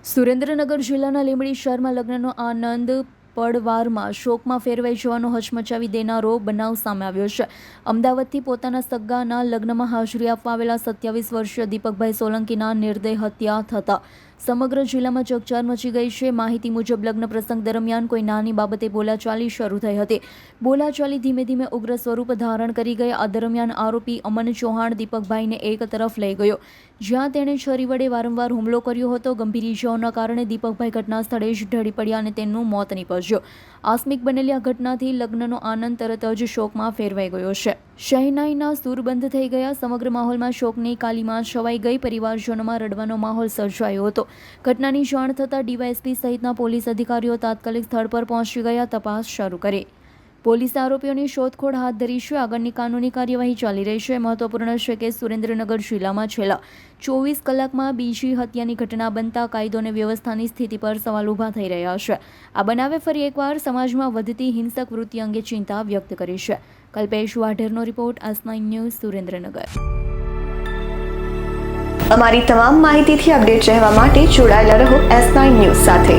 સુરેન્દ્રનગર જિલ્લાના લીંબડી શહેરમાં લગ્નનો આનંદ પડવારમાં શોકમાં ફેરવાઈ જવાનો હચમચાવી દેનારો બનાવ સામે આવ્યો છે. અમદાવાદથી પોતાના સગાના લગ્નમાં હાજરી આપવા આવેલા 27 વર્ષીય દીપકભાઈ સોલંકીના નિર્દય હત્યા થતા સમગ્ર જિલ્લામાં ચકચાર મચી ગઈ છે. માહિતી મુજબ લગ્ન પ્રસંગ દરમિયાન કોઈ નાની બાબતે બોલાચાલી શરૂ થઈ હતી. બોલાચાલી ધીમે ધીમે ઉગ્ર સ્વરૂપ ધારણ કરી ગઈ. આ દરમિયાન આરોપી અમન ચૌહાણ દીપકભાઈને એક તરફ લઈ ગયો, જ્યાં તેણે છરી વડે વારંવાર હુમલો કર્યો હતો. ગંભીર ઇજાઓના કારણે દીપકભાઈ ઘટના સ્થળે જ ઢળી પડ્યા અને તેમનું મોત નીપજ્યું. આકસ્મિક બનેલી આ ઘટનાથી લગ્નનો આનંદ તરત જ શોકમાં ફેરવાઈ ગયો છે. શહેનાઈના સૂર બંધ થઈ ગયા. સમગ્ર માહોલમાં શોકની કાલીમાં છવાઈ ગઈ. પરિવારજનોમાં રડવાનો માહોલ સર્જાયો હતો. ઘટનાની જાણ થતાં ડીવાયએસપી સહિતના પોલીસ અધિકારીઓ તાત્કાલિક સ્થળ પર પહોંચી ગયા, તપાસ શરૂ કરી. પોલીસે આરોપીઓની શોધખોળ હાથ ધરી છે. આગળની કાનૂની કાર્યવાહી ચાલી રહી છે. મહત્વપૂર્ણ છે કે સુરેન્દ્રનગર જિલ્લામાં છેલ્લા 24 કલાકમાં બીજી હત્યાની ઘટના બનતા કાયદો અને વ્યવસ્થાની સ્થિતિ પર સવાલ ઊભા થઈ રહ્યા છે. આ બનાવે ફરી એકવાર સમાજમાં વધતી હિંસક વૃત્તિ અંગે ચિંતા વ્યક્ત કરી છે. કલ્પેશ વાઢેરનો રિપોર્ટ, S9 ન્યૂઝ, સુરેન્દ્રનગર. અમારી તમામ માહિતીથી અપડેટ રહેવા માટે જોડાયેલા રહો S9 ન્યૂઝ સાથે.